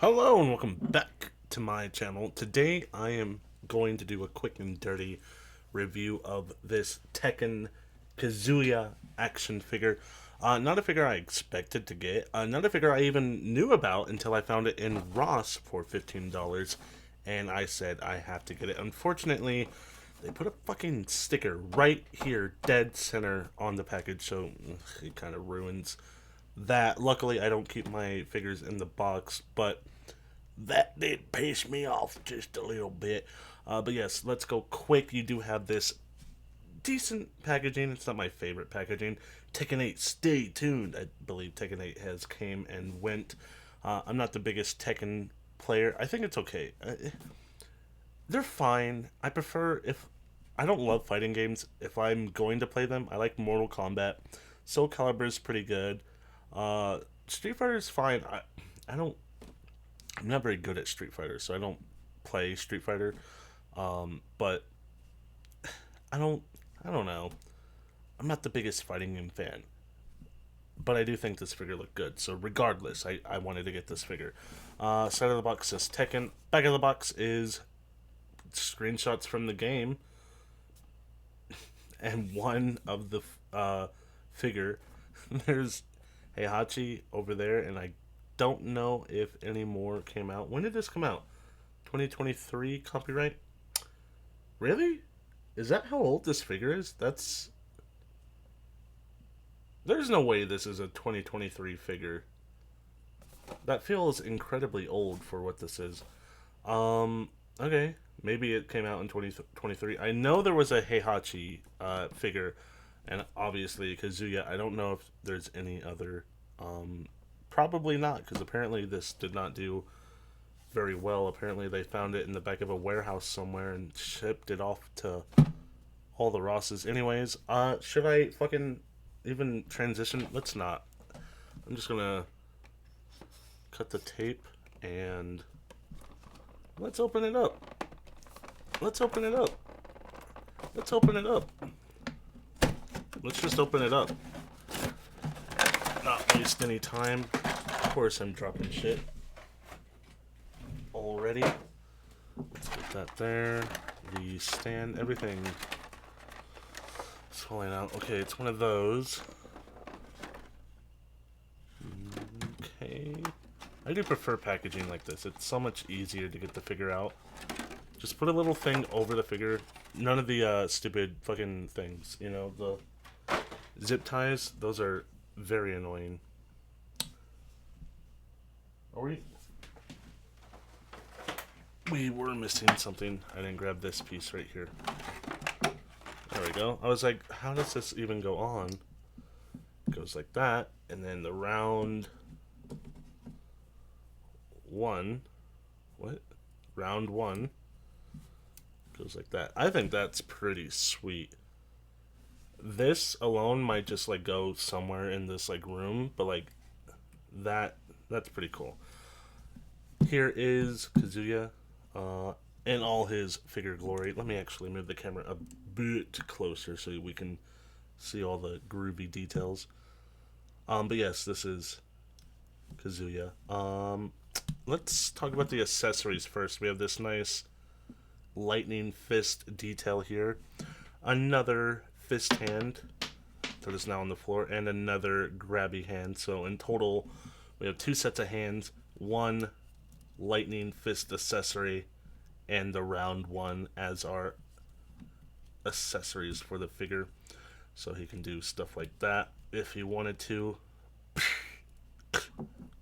Hello and welcome back to my channel. Today I am going to do a quick and dirty review of this Tekken Kazuya action figure. Not a figure I expected to get, not a figure I even knew about until I found it in Ross for $15, and I said I have to get it. Unfortunately, they put a fucking sticker right here, dead center on the package, so it kind of ruins that. Luckily, I don't keep my figures in the box, but that did piss me off just a little bit. But yes, let's go quick. You do have this decent packaging. It's not my favorite packaging. Tekken 8, stay tuned. I believe Tekken 8 has came and went. I'm not the biggest Tekken player. I think it's okay. They're fine. I prefer if I don't love fighting games. If I'm going to play them, I like Mortal Kombat. Soul Calibur is pretty good. Uh, Street Fighter is fine. I don't. I'm not very good at Street Fighter, so I don't play Street Fighter. But I don't. I don't know. I'm not the biggest fighting game fan, but I do think this figure looked good. So regardless, I wanted to get this figure. Side of the box says Tekken. Back of the box is screenshots from the game and one of the figure. There's Heihachi over there, and I don't know if any more came out. When did this come out? 2023 copyright? Really? Is that how old this figure is? That's. There's no way this is a 2023 figure. That feels incredibly old for what this is. Okay. Maybe it came out in 2023. I know there was a Heihachi figure, and obviously Kazuya. I don't know if there's any other. Probably not, because apparently this did not do very well. Apparently they found it in the back of a warehouse somewhere and shipped it off to all the Rosses. Anyways, should I fucking even transition? Let's not. I'm just gonna cut the tape and let's open it up. Let's open it up. Let's open it up. Let's just open it up. Not waste any time. Of course I'm dropping shit already. Let's get that there. The stand, everything is falling out. Okay, it's one of those. Okay. I do prefer packaging like this. It's so much easier to get the figure out. Just put a little thing over the figure. None of the stupid fucking things. You know, the zip ties, those are very annoying. Are we? We were missing something. I didn't grab this piece right here. There we go. I was like, how does this even go on? It goes like that, and then the round one. What? Round one goes like that. I think that's pretty sweet. This alone might just like go somewhere in this like room, but like that's pretty cool. Here is Kazuya in all his figure glory. Let me actually move the camera a bit closer so we can see all the groovy details. But yes, this is Kazuya. Let's talk about the accessories first. We have this nice lightning fist detail here. Another fist hand that is now on the floor, and another grabby hand. So in total, we have two sets of hands, one lightning fist accessory, and the round one as our accessories for the figure. So he can do stuff like that if he wanted to.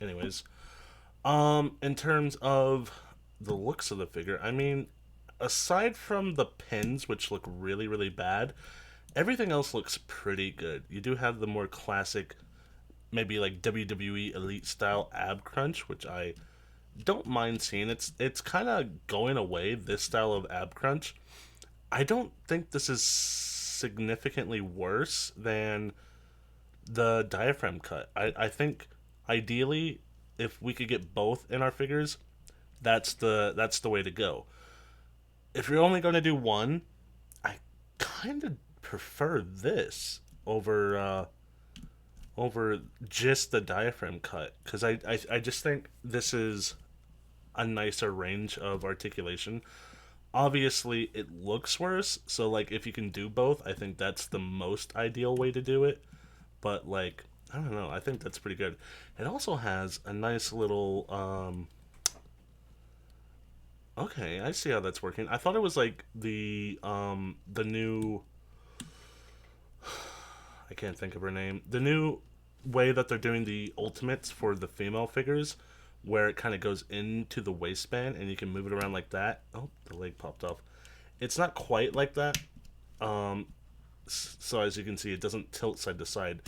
Anyways, in terms of the looks of the figure, I mean, aside from the pins, which look really, really bad, everything else looks pretty good. You do have the more classic, maybe like WWE Elite style ab crunch, which I don't mind seeing. It's kind of going away, this style of ab crunch. I don't think this is significantly worse than the diaphragm cut. I think ideally, if we could get both in our figures, that's the way to go. If you're only going to do one, I kind of prefer this over just the diaphragm cut, because I just think this is a nicer range of articulation. Obviously, it looks worse, so like if you can do both, I think that's the most ideal way to do it. But like, I don't know, I think that's pretty good. It also has a nice little okay, I see how that's working. I thought it was like the new, I can't think of her name. The new way that they're doing the ultimates for the female figures, where it kind of goes into the waistband and you can move it around like that. Oh, the leg popped off. It's not quite like that. Um, so as you can see, it doesn't tilt side to side,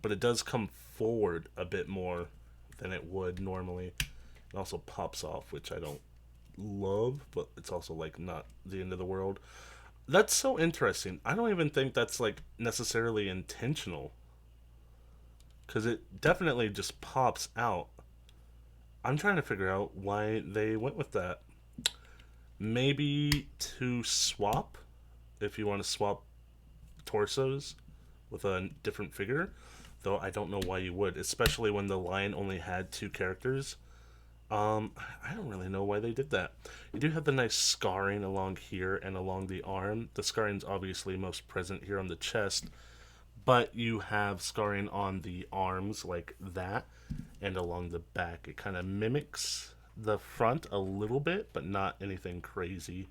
but it does come forward a bit more than it would normally. It also pops off, which I don't love, but it's also like not the end of the world. That's so interesting. I don't even think that's like necessarily intentional because it definitely just pops out. I'm trying to figure out why they went with that. Maybe to swap, if you want to swap torsos with a different figure, though I don't know why you would, especially when the line only had two characters. I don't really know why they did that. You do have the nice scarring along here and along the arm. The scarring's obviously most present here on the chest, but you have scarring on the arms like that and along the back. It kind of mimics the front a little bit, but not anything crazy.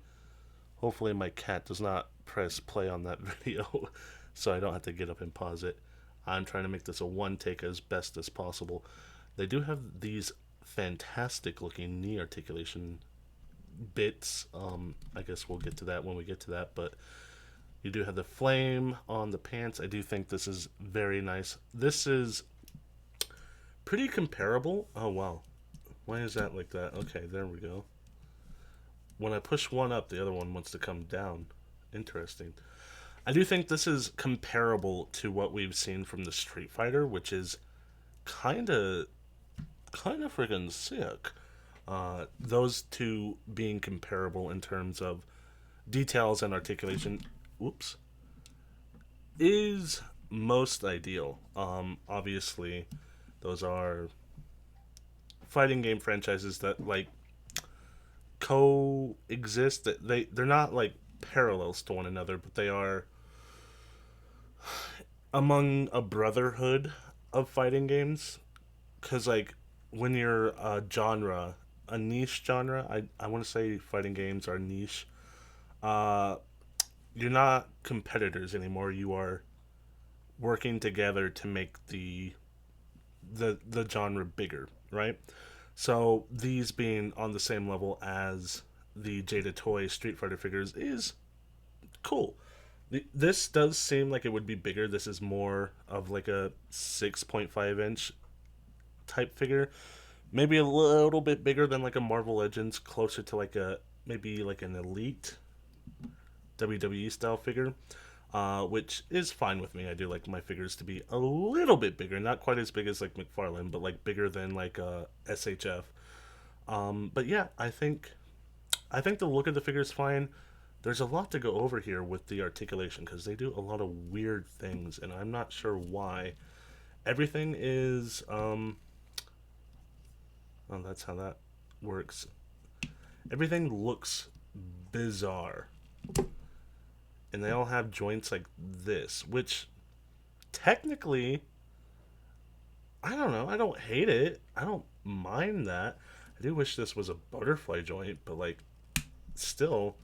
Hopefully my cat does not press play on that video so I don't have to get up and pause it. I'm trying to make this a one take as best as possible. They do have these fantastic looking knee articulation bits. I guess we'll get to that when we get to that, but you do have the flame on the pants. I do think this is very nice. This is pretty comparable. Oh wow, why is that like that? Okay, there we go. When I push one up, the other one wants to come down. Interesting. I do think this is comparable to what we've seen from the Street Fighter, which is kind of freaking sick. Those two being comparable in terms of details and articulation, whoops, is most ideal. Obviously, those are fighting game franchises that like coexist. That they're not like parallels to one another, but they are among a brotherhood of fighting games. Because like when you're a niche genre, I want to say fighting games are niche. Uh, you're not competitors anymore. You are working together to make the genre bigger, right? So these being on the same level as the Jada Toy Street Fighter figures is cool. This does seem like it would be bigger. This is more of like a 6.5 inch type figure. Maybe a little bit bigger than like a Marvel Legends, closer to like a maybe like an Elite WWE style figure, which is fine with me. I do like my figures to be a little bit bigger, not quite as big as like McFarlane, but like bigger than like SHF. But yeah, I think the look of the figure is fine. There's a lot to go over here with the articulation because they do a lot of weird things, and I'm not sure why. Everything is oh, that's how that works. Everything looks bizarre, and they all have joints like this, which technically, I don't know. I don't hate it. I don't mind that. I do wish this was a butterfly joint, but like, still,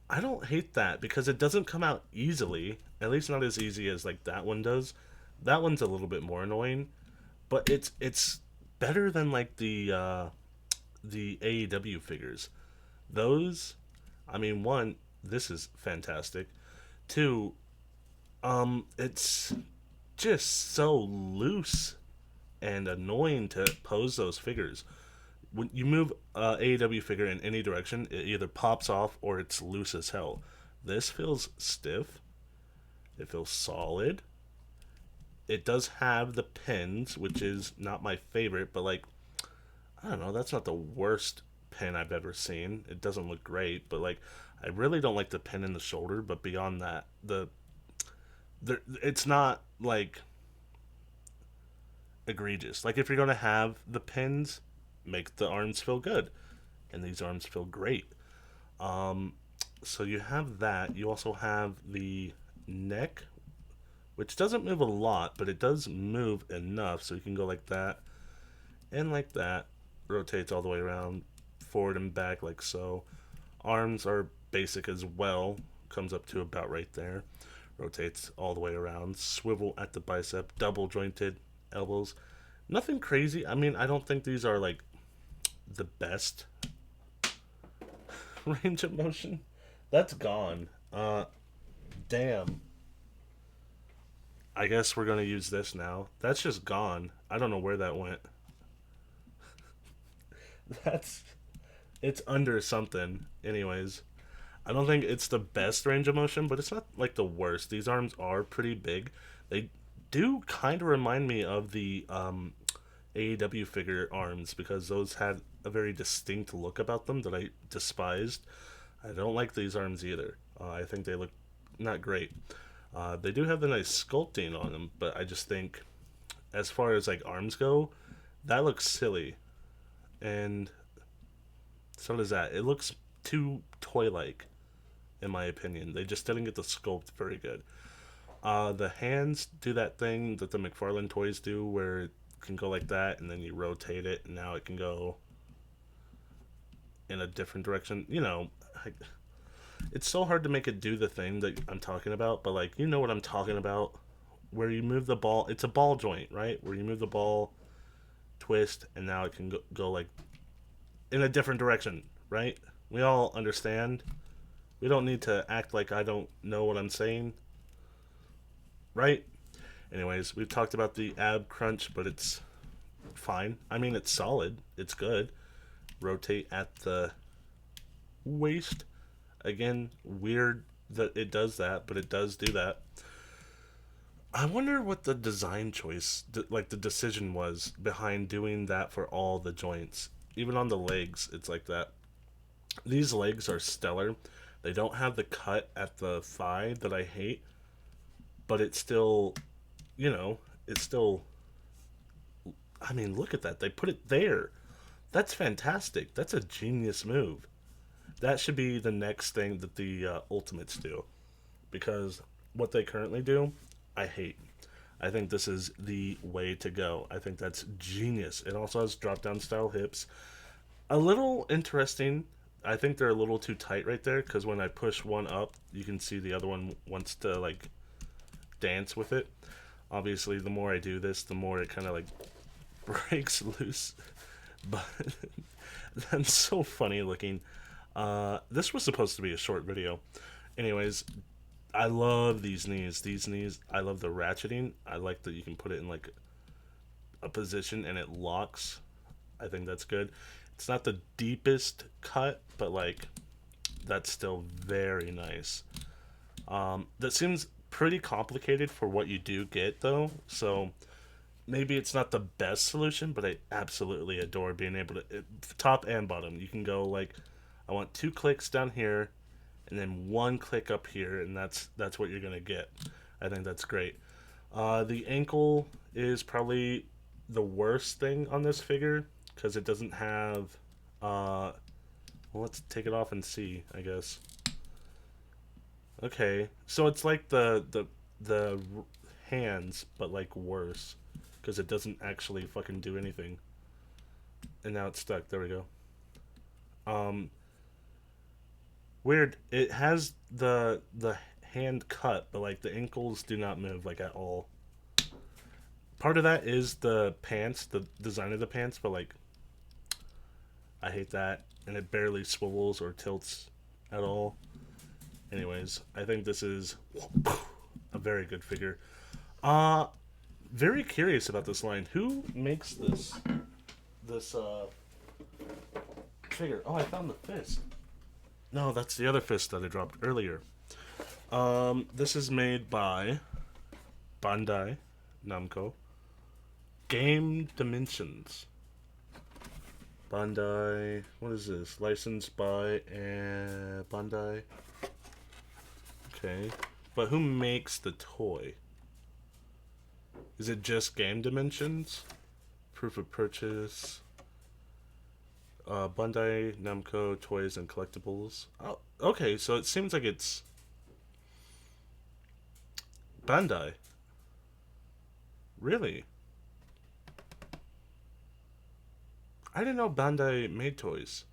I don't hate that because it doesn't come out easily. At least not as easy as like that one does. That one's a little bit more annoying, but it's better than like the AEW figures. Those, I mean, one, this is fantastic. Two, it's just so loose and annoying to pose those figures. When you move a AEW figure in any direction, it either pops off or it's loose as hell. This feels stiff. It feels solid. It does have the pins, which is not my favorite, but like, I don't know, that's not the worst pin I've ever seen. It doesn't look great, but like, I really don't like the pin in the shoulder. But beyond that, it's not like egregious. Like if you're gonna have the pins, make the arms feel good. And these arms feel great. Um, so you have that. You also have the neck, which doesn't move a lot, but it does move enough. So you can go like that and like that. Rotates all the way around, forward and back like so. Arms are basic as well. Comes up to about right there. Rotates all the way around. Swivel at the bicep. Double jointed elbows. Nothing crazy. I mean, I don't think these are like the best range of motion. That's gone. Damn. I guess we're gonna use this now. That's just gone. I don't know where that went. That's it's under something. Anyways, I don't think it's the best range of motion, but it's not like the worst. These arms are pretty big. They do kind of remind me of the AEW figure arms because those had a very distinct look about them that I despised. I don't like these arms either. I think they look not great. They do have the nice sculpting on them, but I just think, as far as like arms go, that looks silly, and so does that. It looks too toy-like, in my opinion. They just didn't get the sculpt very good. The hands do that thing that the McFarlane toys do, where it can go like that, and then you rotate it, and now it can go in a different direction. It's so hard to make it do the thing that I'm talking about, but like, you know what I'm talking about. Where you move the ball, it's a ball joint, right? Where you move the ball, twist, and now it can go like in a different direction, right? We all understand. We don't need to act like I don't know what I'm saying, right? Anyways, we've talked about the ab crunch, but it's fine. I mean, it's solid. It's good. Rotate at the waist. Again, weird that it does that, but it does do that. I wonder what the design choice, like the decision was behind doing that for all the joints. Even on the legs, it's like that. These legs are stellar. They don't have the cut at the thigh that I hate, but it's still, it's still. I mean, look at that. They put it there. That's fantastic. That's a genius move. That should be the next thing that the Ultimates do, because what they currently do, I hate. I think this is the way to go. I think that's genius. It also has drop down style hips. A little interesting. I think they're a little too tight right there, because when I push one up, you can see the other one wants to like dance with it. Obviously, the more I do this, the more it kind of like breaks loose. But that's so funny looking. This was supposed to be a short video. Anyways, I love these knees. These knees, I love the ratcheting. I like that you can put it in like a position and it locks. I think that's good. It's not the deepest cut, but like that's still very nice. That seems pretty complicated for what you do get though. So maybe it's not the best solution, but I absolutely adore being able to top and bottom. You can go like, I want 2 clicks down here, and then 1 click up here, and that's what you're gonna get. I think that's great. The ankle is probably the worst thing on this figure because it doesn't have. Well, let's take it off and see, I guess. Okay, so it's like the hands, but like worse, because it doesn't actually fucking do anything. And now it's stuck. There we go. Weird. It has the hand cut, but like the ankles do not move like at all. Part of that is the pants, the design of the pants, but like I hate that, and it barely swivels or tilts at all. Anyways, I think this is a very good figure. Very curious about this line. Who makes this figure? Oh, I found the fist. No, that's the other fist that I dropped earlier. This is made by Bandai Namco. Game Dimensions. Bandai. What is this? Licensed by Bandai. Okay. But who makes the toy? Is it just Game Dimensions? Proof of purchase. Bandai Namco Toys and Collectibles. Oh, okay, so it seems like it's Bandai. Really? I didn't know Bandai made toys.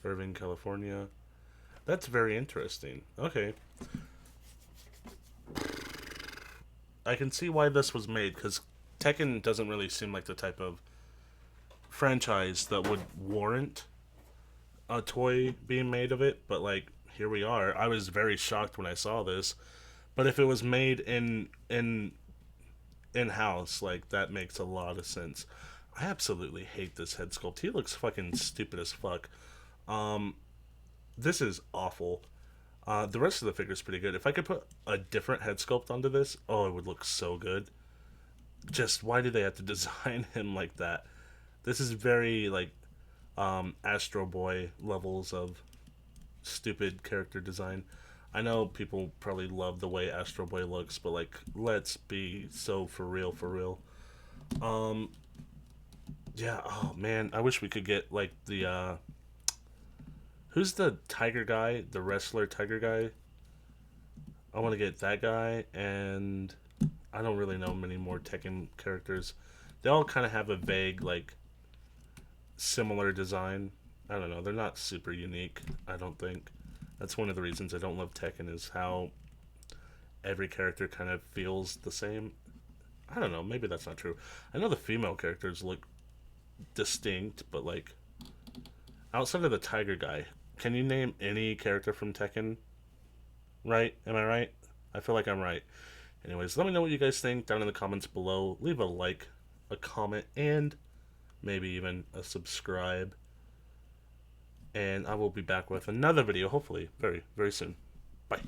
Irving, California. That's very interesting. Okay. I can see why this was made, because Tekken doesn't really seem like the type of franchise that would warrant a toy being made of it, but like here we are. I was very shocked when I saw this. But if it was made in house, like that makes a lot of sense. I absolutely hate this head sculpt. He looks fucking stupid as fuck. Um, this is awful. The rest of the figure is pretty good. If I could put a different head sculpt onto this, oh, it would look so good. Just why do they have to design him like that? This is very like Astro Boy levels of stupid character design. I know people probably love the way Astro Boy looks, but like, let's be so for real, for real. Um, yeah. Oh man, I wish we could get like the who's the tiger guy, the wrestler tiger guy. I want to get that guy, and I don't really know many more Tekken characters. They all kind of have a vague like similar design. I don't know. They're not super unique. I don't think. That's one of the reasons I don't love Tekken is how every character kind of feels the same. I don't know. Maybe that's not true. I know the female characters look distinct, but like outside of the tiger guy, can you name any character from Tekken? Right? Am I right? I feel like I'm right. Anyways, let me know what you guys think down in the comments below. Leave a like, a comment, and maybe even a subscribe. And I will be back with another video, hopefully, very, very soon. Bye.